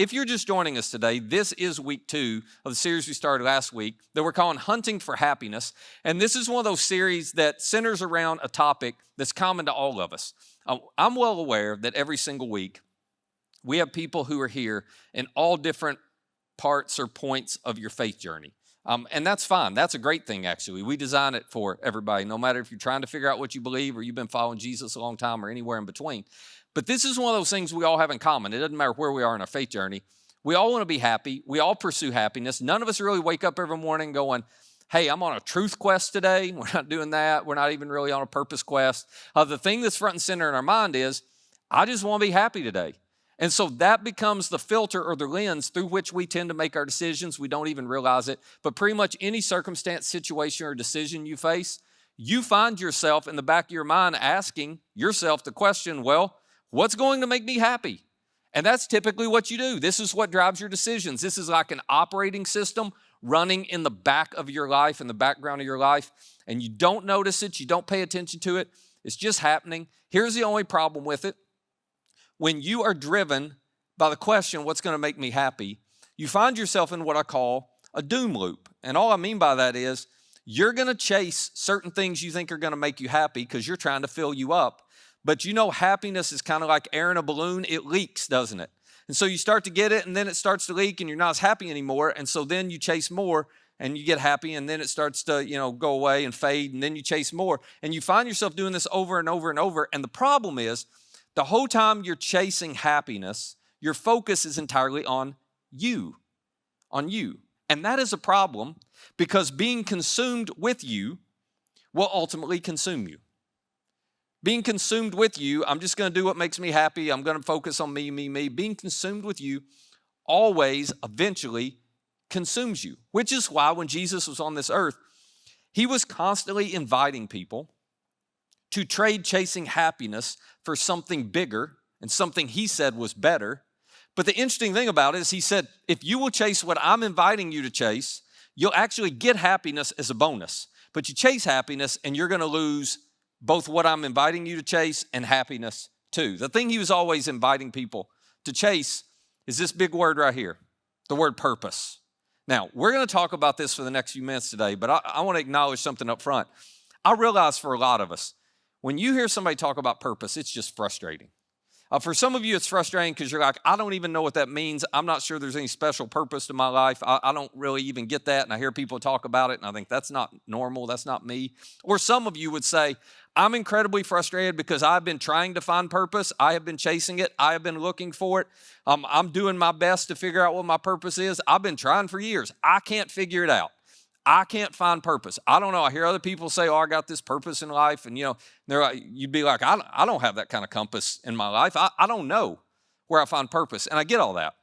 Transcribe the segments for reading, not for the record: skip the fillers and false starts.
If you're just joining us today, this is week 2 of the series we started last week that we're calling Hunting for Happiness. And this is one of those series that centers around a topic that's common to all of us. I'm well aware that every single week we have people who are here in all different parts or points of your faith journey. And that's fine. That's a great thing, actually. We design it for everybody, no matter if you're trying to figure out what you believe or you've been following Jesus a long time or anywhere in between. But this is one of those things we all have in common. It doesn't matter where we are in our faith journey. We all want to be happy. We all pursue happiness. None of us really wake up every morning going, hey, I'm on a truth quest today. We're not doing that. We're not even really on a purpose quest. The thing that's front and center in our mind is, I just want to be happy today. And so that becomes the filter or the lens through which we tend to make our decisions. We don't even realize it. But pretty much any circumstance, situation, or decision you face, you find yourself in the back of your mind asking yourself the question, well, what's going to make me happy? And that's typically what you do. This is what drives your decisions. This is like an operating system running in the back of your life, in the background of your life, and you don't notice it, you don't pay attention to it. It's just happening. Here's the only problem with it. When you are driven by the question, what's going to make me happy, you find yourself in what I call a doom loop. And all I mean by that is you're going to chase certain things you think are going to make you happy because you're trying to fill you up. But you know, happiness is kind of like air in a balloon. It leaks, doesn't it? And so you start to get it, and then it starts to leak, and you're not as happy anymore. And so then you chase more, and you get happy, and then it starts to, go away and fade, and then you chase more. And you find yourself doing this over and over and over. And the problem is, the whole time you're chasing happiness, your focus is entirely on you. And that is a problem because being consumed with you will ultimately consume you. Being consumed with you, I'm just going to do what makes me happy. I'm going to focus on me. Being consumed with you always, eventually consumes you, which is why when Jesus was on this earth, he was constantly inviting people to trade chasing happiness for something bigger and something he said was better. But the interesting thing about it is he said, if you will chase what I'm inviting you to chase, you'll actually get happiness as a bonus. But you chase happiness and you're going to lose both what I'm inviting you to chase and happiness too. The thing he was always inviting people to chase is this big word right here, the word purpose. Now, we're going to talk about this for the next few minutes today, but I want to acknowledge something up front. I realize for a lot of us, when you hear somebody talk about purpose, it's just frustrating. For some of you, it's frustrating because you're like, I don't even know what that means. I'm not sure there's any special purpose to my life. I don't really even get that. And I hear people talk about it, and I think that's not normal. That's not me. Or some of you would say, I'm incredibly frustrated because I've been trying to find purpose. I have been chasing it. I have been looking for it. I'm doing my best to figure out what my purpose is. I've been trying for years. I can't figure it out. I can't find purpose. I don't know. I hear other people say, I got this purpose in life. And, they're like, you'd be like, I don't have that kind of compass in my life. I don't know where I find purpose. And I get all that.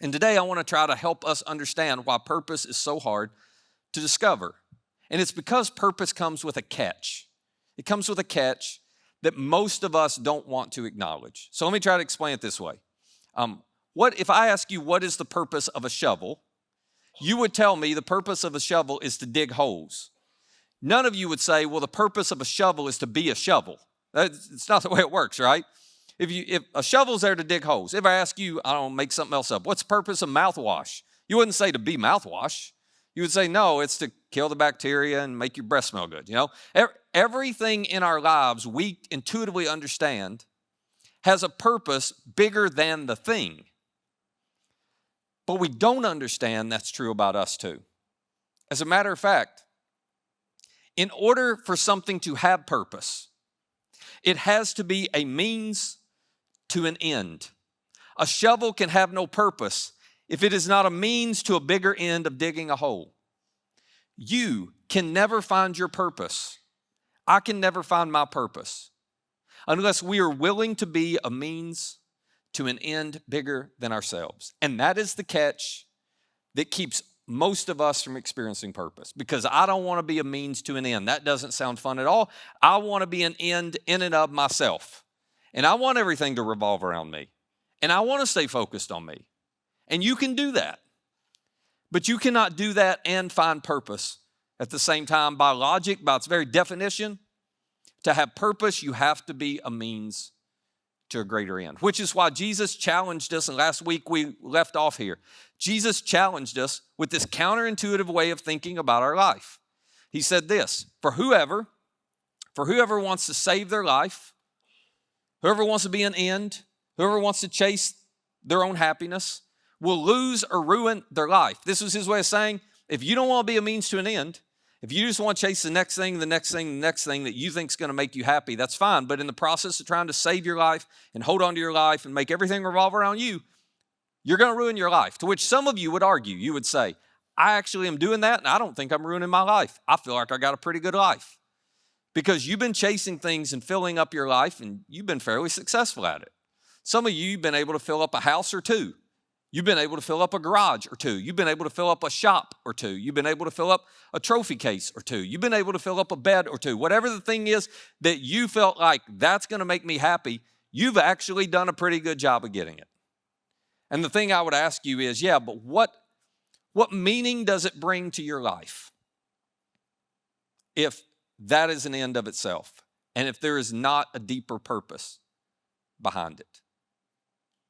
And today I want to try to help us understand why purpose is so hard to discover. And it's because purpose comes with a catch. It comes with a catch that most of us don't want to acknowledge. So let me try to explain it this way. What if I ask you, what is the purpose of a shovel? You would tell me the purpose of a shovel is to dig holes. None of you would say, well, the purpose of a shovel is to be a shovel. It's not the way it works, right? If a shovel's there to dig holes, if I ask you, I don't make something else up, what's the purpose of mouthwash? You wouldn't say to be mouthwash. You would say, no, it's to kill the bacteria and make your breath smell good. Everything in our lives we intuitively understand has a purpose bigger than the thing. But we don't understand that's true about us too. As a matter of fact, in order for something to have purpose, it has to be a means to an end. A shovel can have no purpose if it is not a means to a bigger end of digging a hole. You can never find your purpose. I can never find my purpose unless we are willing to be a means to an end bigger than ourselves. And that is the catch that keeps most of us from experiencing purpose, because I don't want to be a means to an end. That doesn't sound fun at all. I want to be an end in and of myself. And I want everything to revolve around me. And I want to stay focused on me. And you can do that. But you cannot do that and find purpose at the same time. By logic, by its very definition, to have purpose, you have to be a means to a greater end, which is why Jesus challenged us, and last week we left off here. Jesus challenged us with this counterintuitive way of thinking about our life. He said this, for whoever wants to save their life, whoever wants to be an end, whoever wants to chase their own happiness, will lose or ruin their life. This was his way of saying, if you don't want to be a means to an end, if you just want to chase the next thing, the next thing, the next thing that you think is going to make you happy, that's fine. But in the process of trying to save your life and hold on to your life and make everything revolve around you, you're going to ruin your life. To which some of you would argue, you would say, I actually am doing that and I don't think I'm ruining my life. I feel like I got a pretty good life. Because you've been chasing things and filling up your life and you've been fairly successful at it. Some of you have been able to fill up a house or two. You've been able to fill up a garage or two. You've been able to fill up a shop or two. You've been able to fill up a trophy case or two. You've been able to fill up a bed or two. Whatever the thing is that you felt like that's going to make me happy, you've actually done a pretty good job of getting it. And the thing I would ask you is, yeah, but what meaning does it bring to your life if that is an end of itself and if there is not a deeper purpose behind it?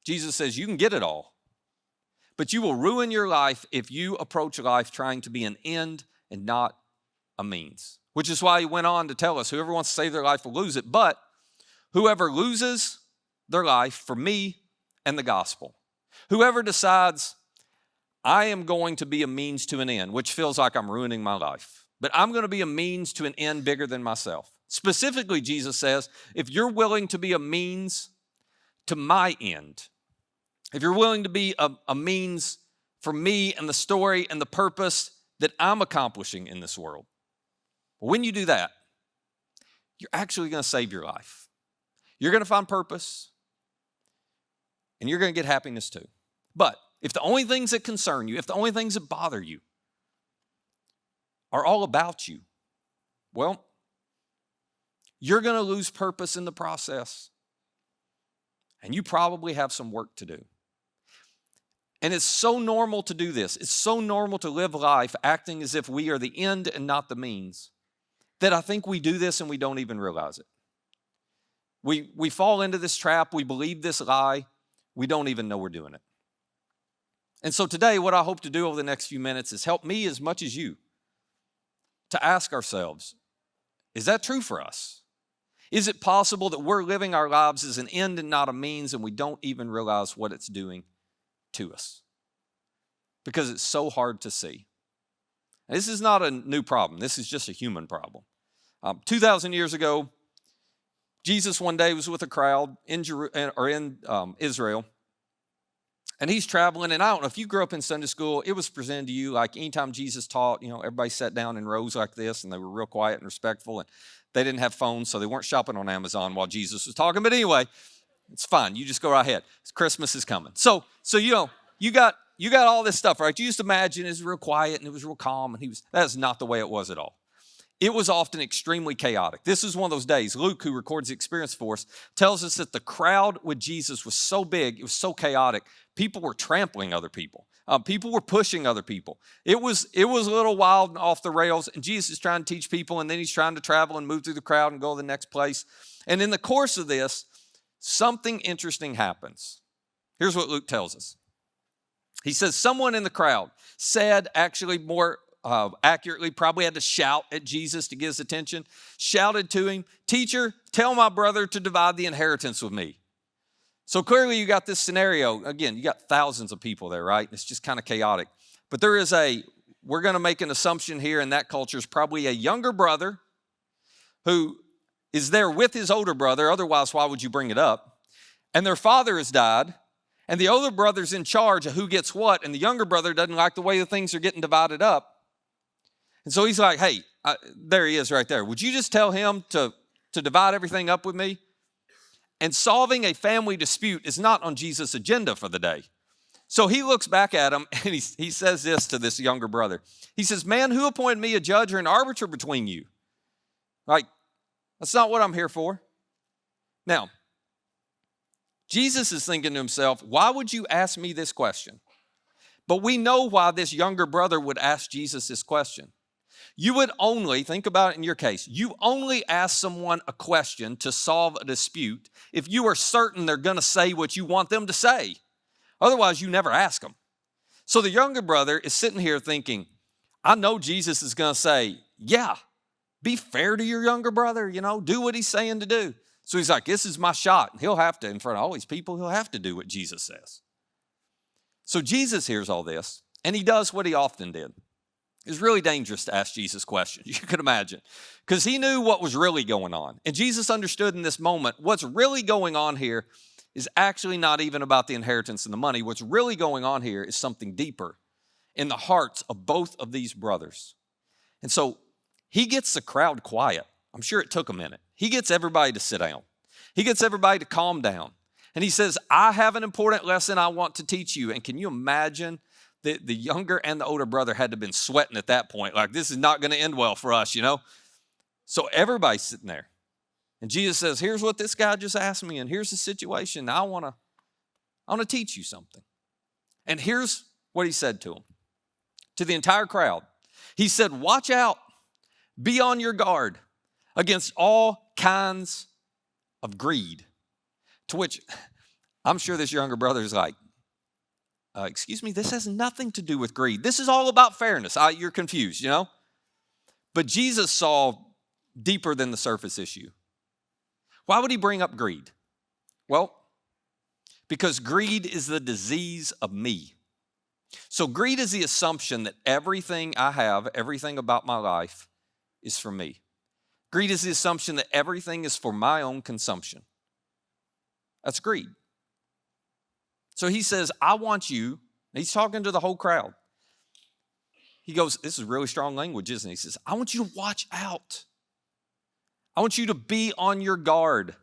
Jesus says you can get it all. But you will ruin your life if you approach life trying to be an end and not a means. Which is why he went on to tell us, whoever wants to save their life will lose it, but whoever loses their life for me and the gospel, whoever decides I am going to be a means to an end, which feels like I'm ruining my life, but I'm going to be a means to an end bigger than myself. Specifically, Jesus says, if you're willing to be a means to my end, if you're willing to be a means for me and the story and the purpose that I'm accomplishing in this world, when you do that, you're actually going to save your life. You're going to find purpose, and you're going to get happiness too. But if the only things that concern you, if the only things that bother you are all about you, well, you're going to lose purpose in the process, and you probably have some work to do. And it's so normal to do this. It's so normal to live life acting as if we are the end and not the means that I think we do this and we don't even realize it. We fall into this trap. We believe this lie. We don't even know we're doing it. And so today, what I hope to do over the next few minutes is help me as much as you to ask ourselves, is that true for us? Is it possible that we're living our lives as an end and not a means and we don't even realize what it's doing to us? Because it's so hard to see. And this is not a new problem. This is just a human problem. 2,000 years ago, Jesus one day was with a crowd in Israel, and he's traveling. And I don't know if you grew up in Sunday school, it was presented to you like anytime Jesus taught, everybody sat down in rows like this, and they were real quiet and respectful, and they didn't have phones, so they weren't shopping on Amazon while Jesus was talking. But anyway, it's fine. You just go right ahead. Christmas is coming. So you got all this stuff, right? You just imagine it was real quiet and it was real calm, and that's not the way it was at all. It was often extremely chaotic. This is one of those days. Luke, who records the experience for us, tells us that the crowd with Jesus was so big, it was so chaotic, people were trampling other people. People were pushing other people. It was a little wild and off the rails, and Jesus is trying to teach people, and then he's trying to travel and move through the crowd and go to the next place. And in the course of this, something interesting happens. Here's what Luke tells us. He says, someone in the crowd said, actually more accurately, probably had to shout at Jesus to get his attention, shouted to him, "Teacher, tell my brother to divide the inheritance with me." So clearly you got this scenario. Again, you got thousands of people there, right? It's just kind of chaotic. But we're going to make an assumption here in that culture is probably a younger brother who is there with his older brother. Otherwise, why would you bring it up? And their father has died. And the older brother's in charge of who gets what. And the younger brother doesn't like the way the things are getting divided up. And so he's like, hey, there he is right there. Would you just tell him to divide everything up with me? And solving a family dispute is not on Jesus' agenda for the day. So he looks back at him and he says this to this younger brother. He says, "Man, who appointed me a judge or an arbiter between you?" Like, that's not what I'm here for. Now, Jesus is thinking to himself, why would you ask me this question? But we know why this younger brother would ask Jesus this question. You would only, think about it in your case, you only ask someone a question to solve a dispute if you are certain they're going to say what you want them to say. Otherwise, you never ask them. So the younger brother is sitting here thinking, I know Jesus is going to say, yeah, be fair to your younger brother, do what he's saying to do. So he's like, this is my shot. And he'll have to, in front of all these people, he'll have to do what Jesus says. So Jesus hears all this, and he does what he often did. It's really dangerous to ask Jesus questions, you can imagine, because he knew what was really going on. And Jesus understood in this moment, what's really going on here is actually not even about the inheritance and the money. What's really going on here is something deeper in the hearts of both of these brothers. And so he gets the crowd quiet. I'm sure it took a minute. He gets everybody to sit down. He gets everybody to calm down. And he says, I have an important lesson I want to teach you. And can you imagine that the younger and the older brother had to have been sweating at that point, like this is not going to end well for us, So everybody's sitting there. And Jesus says, here's what this guy just asked me, and here's the situation. Now I want to teach you something. And here's what he said to him, to the entire crowd. He said, watch out, be on your guard against all kinds of greed. To which I'm sure this younger brother is like, excuse me, this has nothing to do with greed. This is all about fairness. You're confused, But Jesus saw deeper than the surface issue. Why would he bring up greed? Well, because greed is the disease of me. So greed is the assumption that everything I have, everything about my life is for me. Greed is the assumption that everything is for my own consumption. That's greed. So he says, I want you, he's talking to the whole crowd. He goes, this is really strong language, isn't it? He says, I want you to watch out. I want you to be on your guard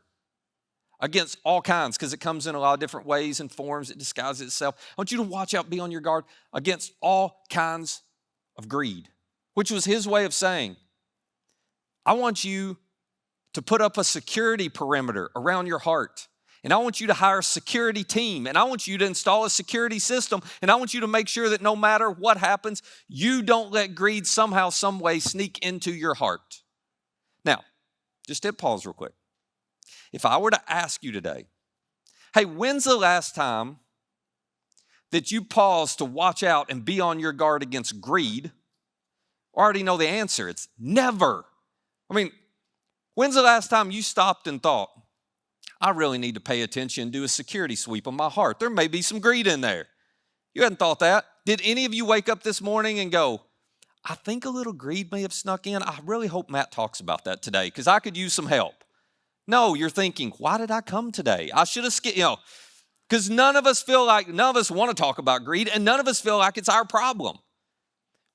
against all kinds, because it comes in a lot of different ways and forms. It disguises itself. I want you to watch out, be on your guard against all kinds of greed, which was his way of saying, I want you to put up a security perimeter around your heart. And I want you to hire a security team. And I want you to install a security system. And I want you to make sure that no matter what happens, you don't let greed somehow, some way sneak into your heart. Now, just hit pause real quick. If I were to ask you today, hey, when's the last time that you paused to watch out and be on your guard against greed? I already know the answer. It's never. When's the last time you stopped and thought, I really need to pay attention, do a security sweep on my heart. There may be some greed in there. You hadn't thought that. Did any of you wake up this morning and go, I think a little greed may have snuck in. I really hope Matt talks about that today because I could use some help. No, you're thinking, why did I come today? I should have skipped, because none of us want to talk about greed, and none of us feel like it's our problem.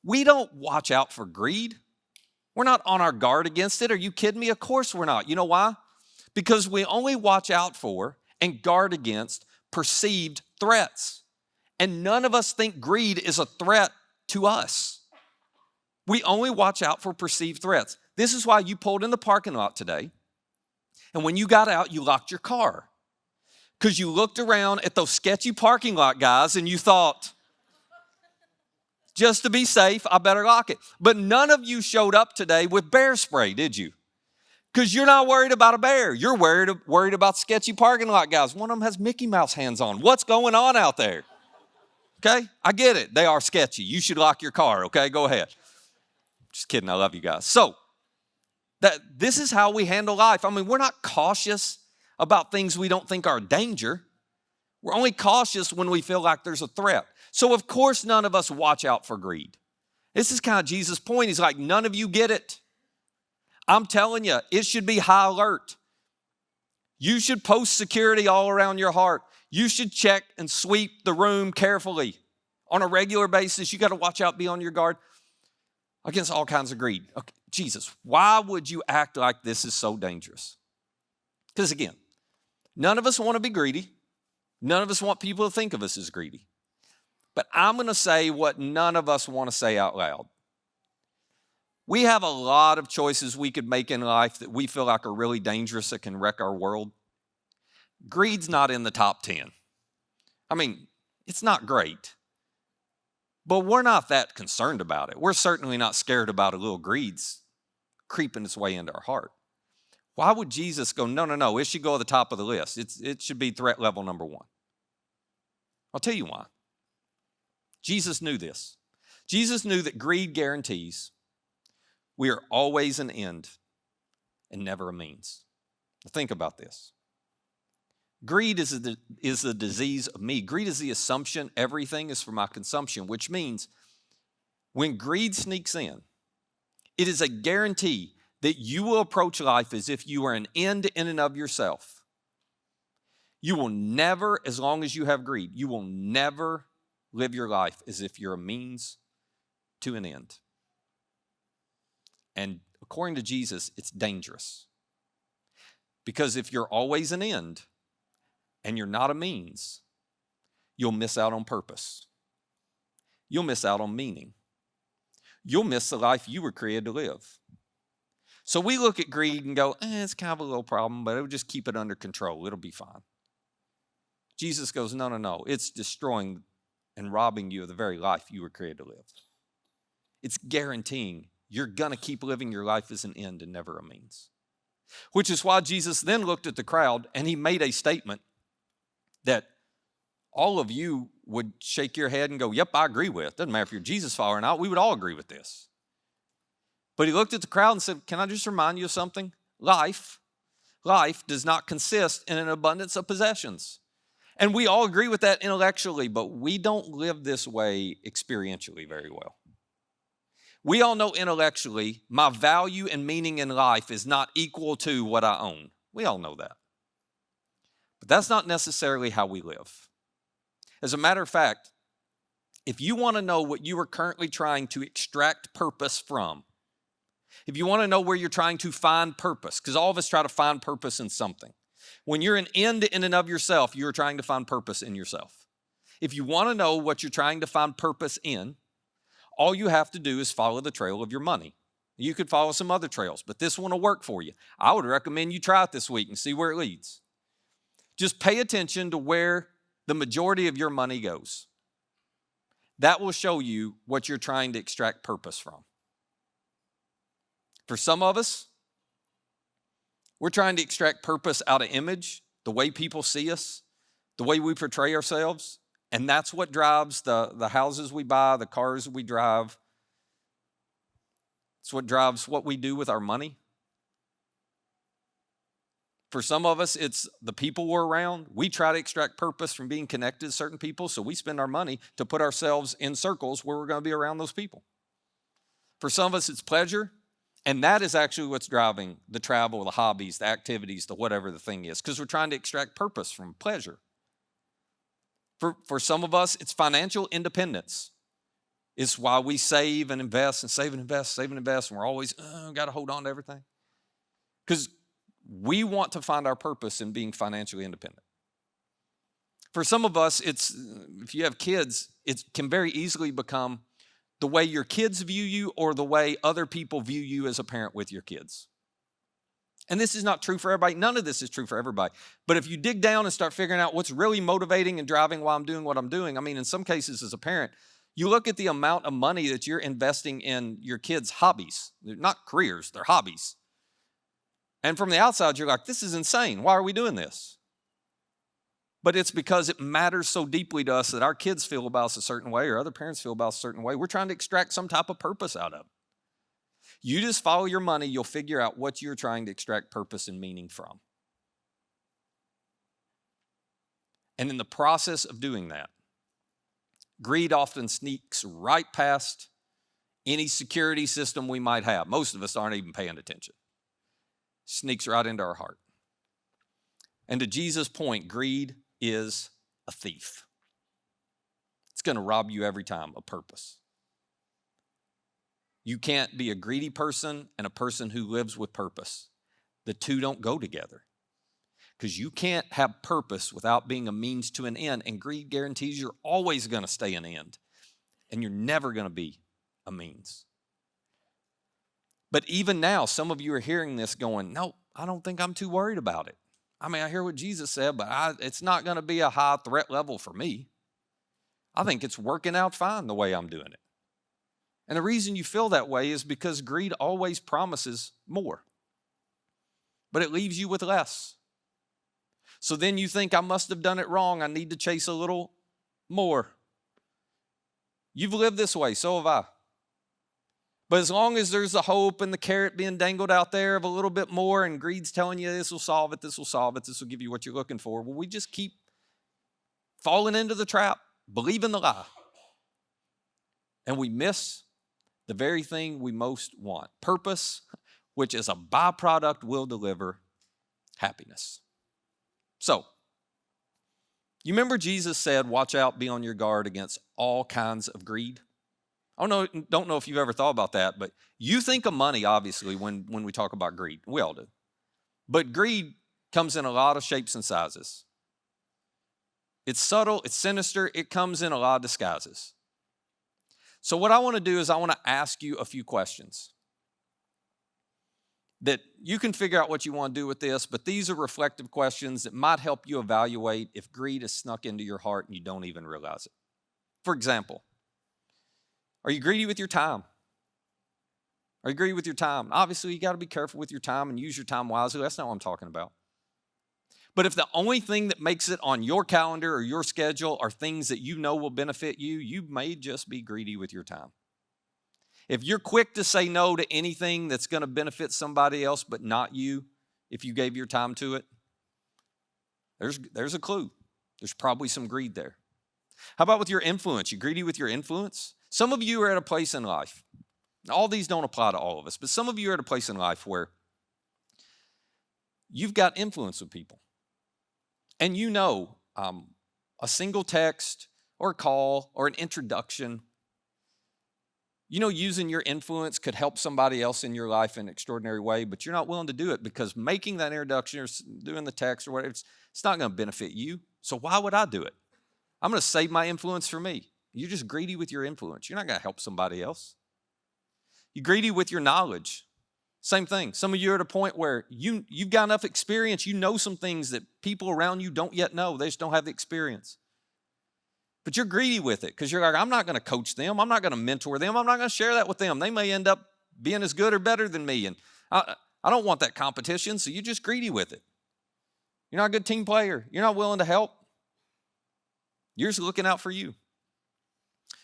We don't watch out for greed. We're not on our guard against it. Are you kidding me? Of course we're not. You know why? Because we only watch out for and guard against perceived threats. And none of us think greed is a threat to us. We only watch out for perceived threats. This is why you pulled in the parking lot today. And when you got out, you locked your car. Because you looked around at those sketchy parking lot guys and you thought, just to be safe, I better lock it. But none of you showed up today with bear spray, did you? Because you're not worried about a bear. You're worried about sketchy parking lot guys. One of them has Mickey Mouse hands on. What's going on out there? Okay, I get it. They are sketchy. You should lock your car, okay? Go ahead. Just kidding, I love you guys. So, this is how we handle life. We're not cautious about things we don't think are a danger. We're only cautious when we feel like there's a threat. So, of course, none of us watch out for greed. This is kind of Jesus' point. He's like, none of you get it. I'm telling you, it should be high alert. You should post security all around your heart. You should check and sweep the room carefully. On a regular basis, you got to watch out, be on your guard against all kinds of greed. Okay, Jesus, why would you act like this is so dangerous? Because again, none of us want to be greedy. None of us want people to think of us as greedy. But I'm going to say what none of us want to say out loud. We have a lot of choices we could make in life that we feel like are really dangerous that can wreck our world. Greed's not in the top 10. It's not great. But we're not that concerned about it. We're certainly not scared about a little greed's creeping its way into our heart. Why would Jesus go, no, no, no, it should go at the top of the list. It should be threat level number one. I'll tell you why. Jesus knew this. Jesus knew that greed guarantees we are always an end and never a means. Now think about this. Greed is the disease of me. Greed is the assumption everything is for my consumption, which means when greed sneaks in, it is a guarantee that you will approach life as if you are an end in and of yourself. You will never, as long as you have greed, you will never live your life as if you're a means to an end. And according to Jesus, it's dangerous. Because if you're always an end and you're not a means, you'll miss out on purpose. You'll miss out on meaning. You'll miss the life you were created to live. So we look at greed and go, it's kind of a little problem, but it'll just keep it under control. It'll be fine. Jesus goes, no, no, no. It's destroying and robbing you of the very life you were created to live. It's guaranteeing you're going to keep living your life as an end and never a means. Which is why Jesus then looked at the crowd and he made a statement that all of you would shake your head and go, yep, I agree with. Doesn't matter if you're Jesus follower or not, we would all agree with this. But he looked at the crowd and said, can I just remind you of something? Life does not consist in an abundance of possessions. And we all agree with that intellectually, but we don't live this way experientially very well. We all know intellectually my value and meaning in life is not equal to what I own. We all know that. But that's not necessarily how we live. As a matter of fact, if you want to know what you are currently trying to extract purpose from, if you want to know where you're trying to find purpose, because all of us try to find purpose in something. When you're an end in and of yourself, you're trying to find purpose in yourself. If you want to know what you're trying to find purpose in, all you have to do is follow the trail of your money. You could follow some other trails, but this one will work for you. I would recommend you try it this week and see where it leads. Just pay attention to where the majority of your money goes. That will show you what you're trying to extract purpose from. For some of us, we're trying to extract purpose out of image, the way people see us, the way we portray ourselves, and that's what drives the houses we buy, the cars we drive. It's what drives what we do with our money. For some of us, it's the people we're around. We try to extract purpose from being connected to certain people, so we spend our money to put ourselves in circles where we're going to be around those people. For some of us, it's pleasure. And that is actually what's driving the travel, the hobbies, the activities, the whatever the thing is, because we're trying to extract purpose from pleasure. For some of us, it's financial independence. It's why we save and invest and save and invest, save and invest, and we're always, got to hold on to everything. Because we want to find our purpose in being financially independent. For some of us, it's, if you have kids, it can very easily become the way your kids view you or the way other people view you as a parent with your kids. And this is not true for everybody. None of this is true for everybody. But if you dig down and start figuring out what's really motivating and driving why I'm doing what I'm doing, I mean, in some cases as a parent, you look at the amount of money that you're investing in your kids' hobbies. They're not careers, they're hobbies. And from the outside, you're like, this is insane. Why are we doing this? But it's because it matters so deeply to us that our kids feel about us a certain way or other parents feel about us a certain way. We're trying to extract some type of purpose out of it. You just follow your money, you'll figure out what you're trying to extract purpose and meaning from. And in the process of doing that, greed often sneaks right past any security system we might have. Most of us aren't even paying attention. Sneaks right into our heart. And to Jesus' point, greed is a thief. It's going to rob you every time of purpose. You can't be a greedy person and a person who lives with purpose. The two don't go together. Because you can't have purpose without being a means to an end. And greed guarantees you're always going to stay an end. And you're never going to be a means. But even now, some of you are hearing this going, no, I don't think I'm too worried about it. I mean, I hear what Jesus said, but it's not going to be a high threat level for me. I think it's working out fine the way I'm doing it. And the reason you feel that way is because greed always promises more, but it leaves you with less. So then you think, I must have done it wrong. I need to chase a little more. You've lived this way, so have I. But as long as there's the hope and the carrot being dangled out there of a little bit more, and greed's telling you this will solve it, this will solve it, this will give you what you're looking for, well, we just keep falling into the trap, believing the lie. And we miss the very thing we most want. Purpose, which as a byproduct will deliver happiness. So, you remember Jesus said, watch out, be on your guard against all kinds of greed? I don't know if you've ever thought about that, but you think of money, obviously, when we talk about greed. We all do. But greed comes in a lot of shapes and sizes. It's subtle, it's sinister, it comes in a lot of disguises. So what I want to do is I want to ask you a few questions that you can figure out what you want to do with this, but these are reflective questions that might help you evaluate if greed has snuck into your heart and you don't even realize it. For example, are you greedy with your time? Are you greedy with your time? Obviously, you got to be careful with your time and use your time wisely. That's not what I'm talking about. But if the only thing that makes it on your calendar or your schedule are things that you know will benefit you, you may just be greedy with your time. If you're quick to say no to anything that's going to benefit somebody else but not you, if you gave your time to it, there's a clue. There's probably some greed there. How about with your influence? You greedy with your influence? Some of you are at a place in life. All these don't apply to all of us, but some of you are at a place in life where you've got influence with people. And you know a single text or a call or an introduction, using your influence could help somebody else in your life in an extraordinary way, but you're not willing to do it because making that introduction or doing the text or whatever, it's not going to benefit you. So why would I do it? I'm going to save my influence for me. You're just greedy with your influence. You're not going to help somebody else. You're greedy with your knowledge. Same thing. Some of you are at a point where you've got enough experience. You know some things that people around you don't yet know. They just don't have the experience. But you're greedy with it because you're like, I'm not going to coach them. I'm not going to mentor them. I'm not going to share that with them. They may end up being as good or better than me. And I don't want that competition, so you're just greedy with it. You're not a good team player. You're not willing to help. You're just looking out for you.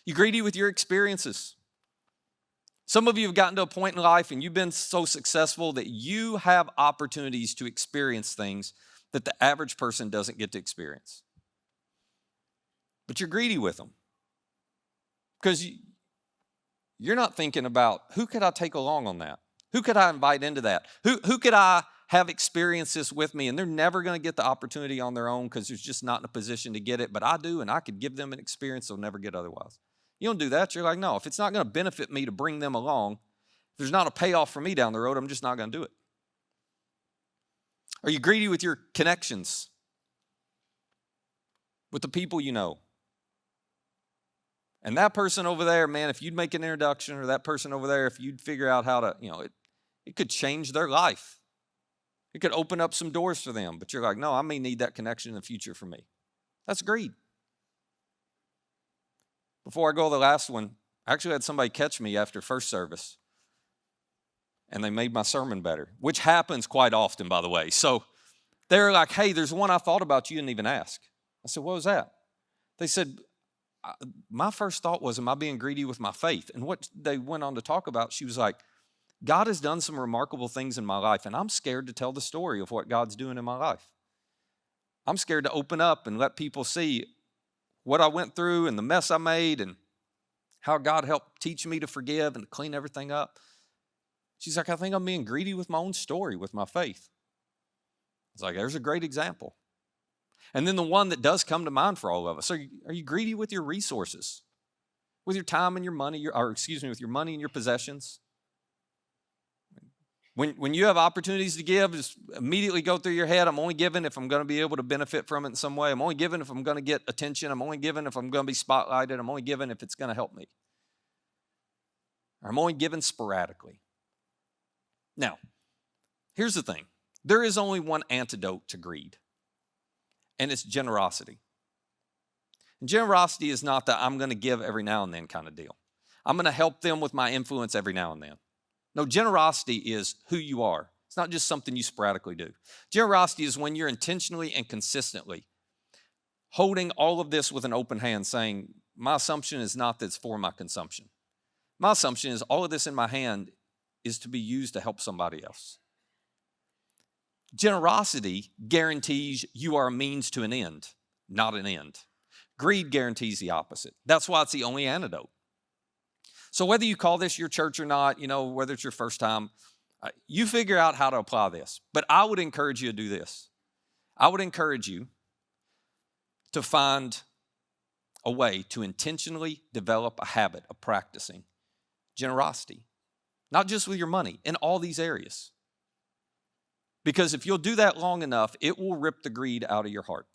You're greedy with your experiences. Some of you have gotten to a point in life and you've been so successful that you have opportunities to experience things that the average person doesn't get to experience. But you're greedy with them because you're not thinking about who could I take along on that? Who could I invite into that? Who could I have experience this with me? And they're never going to get the opportunity on their own because they're just not in a position to get it. But I do, and I could give them an experience they'll never get otherwise. You don't do that. You're like, no, if it's not going to benefit me to bring them along, if there's not a payoff for me down the road, I'm just not going to do it. Are you greedy with your connections? With the people you know? And that person over there, man, if you'd make an introduction, or that person over there, if you'd figure out how to, it could change their life. It could open up some doors for them. But you're like, no, I may need that connection in the future for me. That's greed. Before I go to the last one, I actually had somebody catch me after first service, and they made my sermon better, which happens quite often, by the way. So they're like, hey, there's one I thought about you didn't even ask. I said, what was that? They said, my first thought was, am I being greedy with my faith? And what they went on to talk about, she was like, God has done some remarkable things in my life, and I'm scared to tell the story of what God's doing in my life. I'm scared to open up and let people see what I went through and the mess I made and how God helped teach me to forgive and to clean everything up. She's like, I think I'm being greedy with my own story, with my faith. It's like, there's a great example. And then the one that does come to mind for all of us, are you greedy with your resources? With your time and your money, with your money and your possessions? When you have opportunities to give, just immediately go through your head, I'm only giving if I'm going to be able to benefit from it in some way. I'm only giving if I'm going to get attention. I'm only giving if I'm going to be spotlighted. I'm only giving if it's going to help me. Or I'm only giving sporadically. Now, here's the thing. There is only one antidote to greed, and it's generosity. And generosity is not that I'm going to give every now and then kind of deal. I'm going to help them with my influence every now and then. No, generosity is who you are. It's not just something you sporadically do. Generosity is when you're intentionally and consistently holding all of this with an open hand, saying, my assumption is not that it's for my consumption. My assumption is all of this in my hand is to be used to help somebody else. Generosity guarantees you are a means to an end, not an end. Greed guarantees the opposite. That's why it's the only antidote. So whether you call this your church or not, whether it's your first time, you figure out how to apply this. But I would encourage you to do this. I would encourage you to find a way to intentionally develop a habit of practicing generosity, not just with your money, in all these areas. Because if you'll do that long enough, it will rip the greed out of your heart.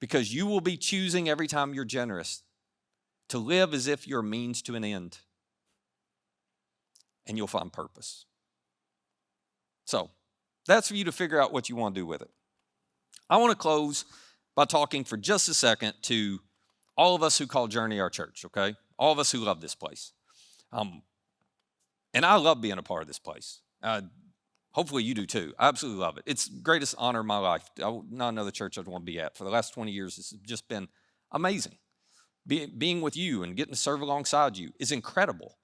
Because you will be choosing every time you're generous to live as if you're a means to an end. And you'll find purpose. So, that's for you to figure out what you want to do with it. I want to close by talking for just a second to all of us who call Journey our church, okay? All of us who love this place. And I love being a part of this place. Hopefully you do too. I absolutely love it. It's the greatest honor of my life. Not another church I'd want to be at. For the last 20 years, it's just been amazing. Being with you and getting to serve alongside you is incredible.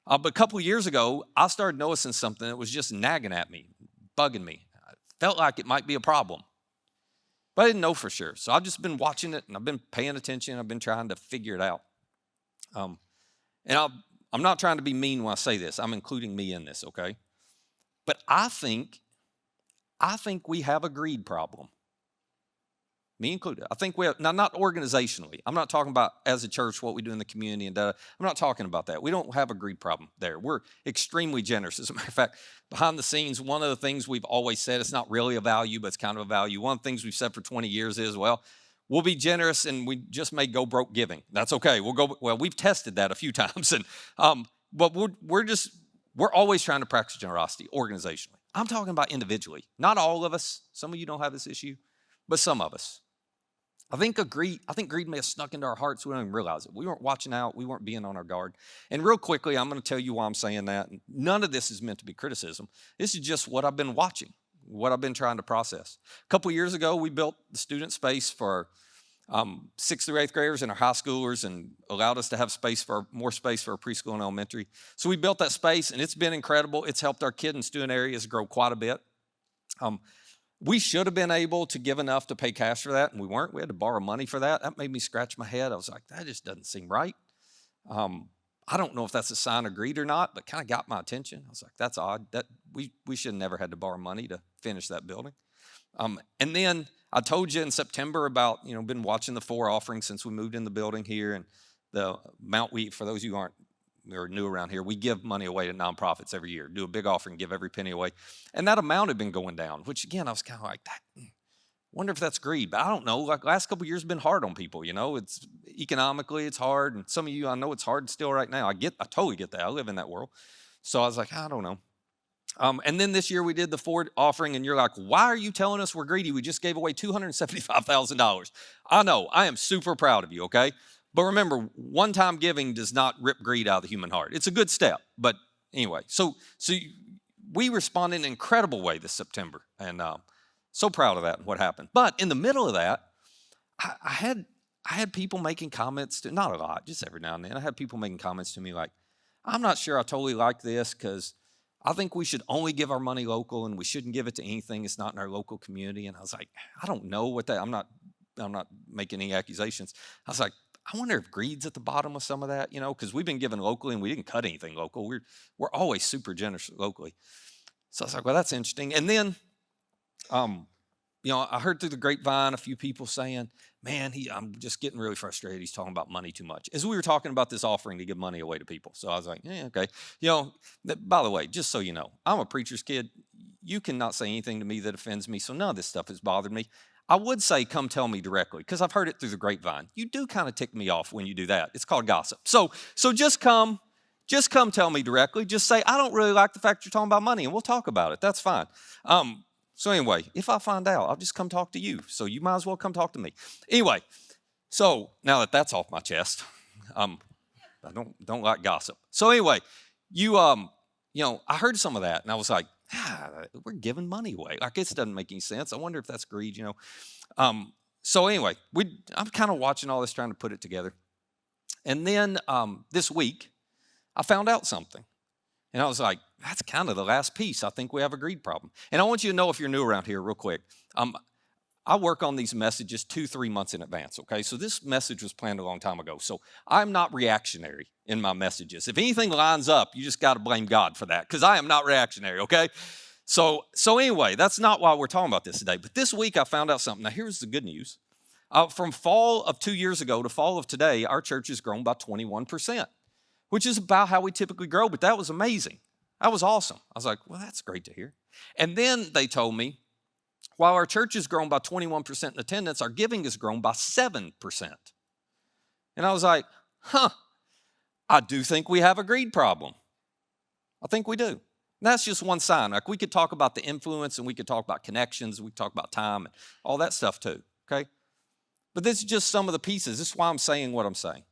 But a couple of years ago, I started noticing something that was just nagging at me, bugging me. I felt like it might be a problem. But I didn't know for sure. So I've just been watching it, and I've been paying attention. I've been trying to figure it out. And I'm not trying to be mean when I say this. I'm including me in this, okay? But I think we have a greed problem. Me included. I think we have, now not organizationally. I'm not talking about as a church what we do in the community and I'm not talking about that. We don't have a greed problem there. We're extremely generous. As a matter of fact, behind the scenes, one of the things we've always said, it's not really a value, but it's kind of a value. One of the things we've said for 20 years is, well, we'll be generous and we just may go broke giving. That's okay. We've tested that a few times. But we're always trying to practice generosity organizationally. I'm talking about individually. Not all of us. Some of you don't have this issue, but some of us. I think greed may have snuck into our hearts. We don't even realize it. We weren't watching out. We weren't being on our guard. And real quickly, I'm going to tell you why I'm saying that. None of this is meant to be criticism. This is just what I've been watching, what I've been trying to process. A couple of years ago, we built the student space for 6th through 8th graders and our high schoolers and allowed us to have more space for our preschool and elementary. So we built that space, and it's been incredible. It's helped our kid and student areas grow quite a bit. We should have been able to give enough to pay cash for that, and we weren't. We had to borrow money for that. That made me scratch my head. I was like, that just doesn't seem right. I don't know if that's a sign of greed or not, but kind of got my attention. I was like, that's odd. That we should have never had to borrow money to finish that building. And then I told you in September about, been watching the 4 offerings since we moved in the building here, and the amount for those of you who aren't or new around here, we give money away to nonprofits every year, do a big offering, give every penny away. And that amount had been going down, which again, I was kind of like, wonder if that's greed. But I don't know, like last couple of years have been hard on people, it's economically, it's hard. And some of you, I know it's hard still right now. I totally get that. I live in that world. So I was like, I don't know. And then this year we did the 4 offering, and you're like, why are you telling us we're greedy? We just gave away $275,000. I know, I am super proud of you, okay? But remember, one-time giving does not rip greed out of the human heart. It's a good step, but anyway. So we responded in an incredible way this September, and so proud of that and what happened. But in the middle of that, I had people making comments, not a lot, just every now and then. I had people making comments to me like, I'm not sure I totally like this because I think we should only give our money local and we shouldn't give it to anything that's not in our local community. And I was like, I don't know what that, I'm not making any accusations. I was like, I wonder if greed's at the bottom of some of that, because we've been giving locally and we didn't cut anything local. We're always super generous locally. So I was like, well, that's interesting. And then, I heard through the grapevine a few people saying, man, I'm just getting really frustrated. He's talking about money too much. As we were talking about this offering to give money away to people. So I was like, yeah, okay. By the way, just so you know, I'm a preacher's kid. You cannot say anything to me that offends me. So none of this stuff has bothered me. I would say come tell me directly because I've heard it through the grapevine. You do kind of tick me off when you do that. It's called gossip. So just come tell me directly. Just say, I don't really like the fact you're talking about money, and we'll talk about it. That's fine. So anyway, if I find out, I'll just come talk to you. So you might as well come talk to me. Anyway, so now that that's off my chest, I don't like gossip. So anyway, I heard some of that, and I was like, we're giving money away. I guess it doesn't make any sense. I wonder if that's greed, So anyway, I'm kind of watching all this, trying to put it together. And then this week, I found out something. And I was like, that's kind of the last piece. I think we have a greed problem. And I want you to know, if you're new around here, real quick, I work on these messages 2-3 months in advance, okay? So this message was planned a long time ago. So I'm not reactionary in my messages. If anything lines up, you just got to blame God for that, because I am not reactionary, okay? So anyway, that's not why we're talking about this today. But this week I found out something. Now here's the good news. From fall of 2 years ago to fall of today, our church has grown by 21%, which is about how we typically grow, but that was amazing. That was awesome. I was like, well, that's great to hear. And then they told me, while our church has grown by 21% in attendance, our giving has grown by 7%. And I was like, I do think we have a greed problem. I think we do. And that's just one sign. Like, we could talk about the influence, and we could talk about connections, we could talk about time, and all that stuff too, okay? But this is just some of the pieces. This is why I'm saying what I'm saying.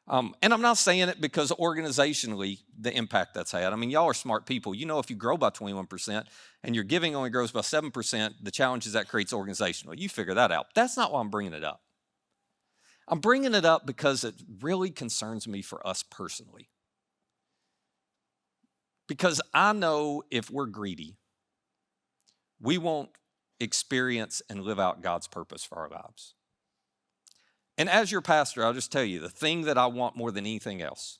And I'm not saying it because organizationally, the impact that's had. I mean, y'all are smart people. You know, if you grow by 21% and your giving only grows by 7%, the challenges that creates organizationally, you figure that out. That's not why I'm bringing it up. I'm bringing it up because it really concerns me for us personally. Because I know if we're greedy, we won't experience and live out God's purpose for our lives. And as your pastor, I'll just tell you, the thing that I want more than anything else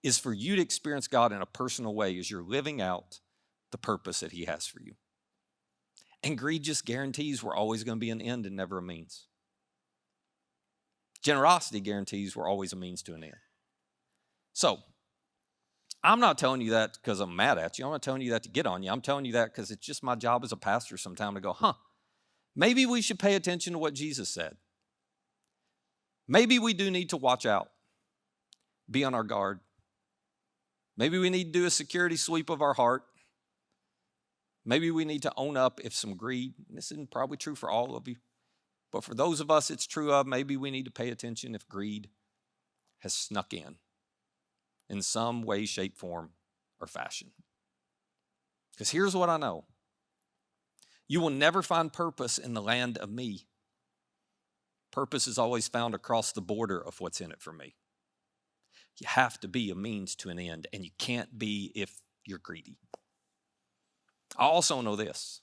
is for you to experience God in a personal way as you're living out the purpose that He has for you. And greed just guarantees we're always going to be an end and never a means. Generosity guarantees we're always a means to an end. So, I'm not telling you that because I'm mad at you. I'm not telling you that to get on you. I'm telling you that because it's just my job as a pastor sometime to go, maybe we should pay attention to what Jesus said. Maybe we do need to watch out, be on our guard. Maybe we need to do a security sweep of our heart. Maybe we need to own up if some greed, this isn't probably true for all of you, but for those of us it's true of, maybe we need to pay attention if greed has snuck in some way, shape, form, or fashion. Because here's what I know. You will never find purpose in the land of me. Purpose is always found across the border of what's in it for me. You have to be a means to an end, and you can't be if you're greedy. I also know this.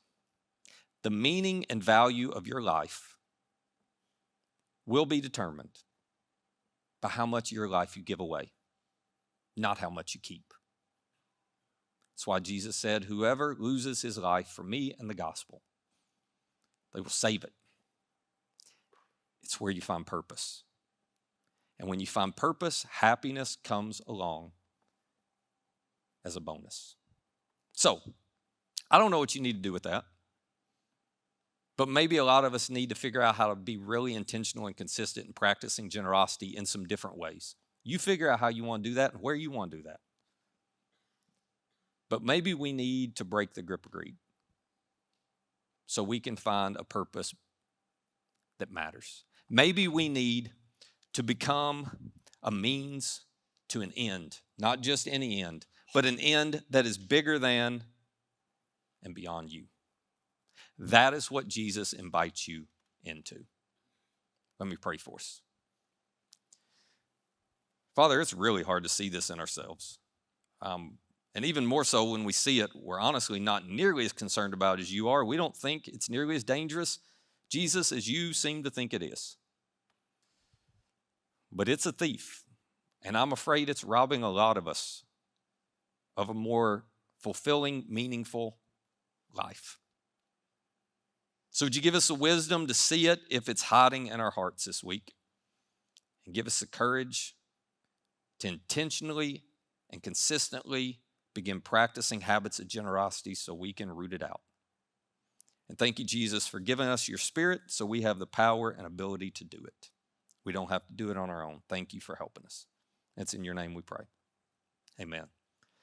The meaning and value of your life will be determined by how much of your life you give away, not how much you keep. That's why Jesus said, whoever loses his life for me and the gospel, they will save it. It's where you find purpose. And when you find purpose, happiness comes along as a bonus. So, I don't know what you need to do with that. But maybe a lot of us need to figure out how to be really intentional and consistent in practicing generosity in some different ways. You figure out how you want to do that and where you want to do that. But maybe we need to break the grip of greed so we can find a purpose that matters. Maybe we need to become a means to an end, not just any end, but an end that is bigger than and beyond you. That is what Jesus invites you into. Let me pray for us. Father, it's really hard to see this in ourselves. And even more so when we see it, we're honestly not nearly as concerned about it as you are. We don't think it's nearly as dangerous, Jesus, as you seem to think it is. But it's a thief, and I'm afraid it's robbing a lot of us of a more fulfilling, meaningful life. So would you give us the wisdom to see it if it's hiding in our hearts this week? And give us the courage to intentionally and consistently begin practicing habits of generosity so we can root it out. And thank you, Jesus, for giving us your Spirit so we have the power and ability to do it. We don't have to do it on our own. Thank you for helping us. It's in your name we pray. Amen.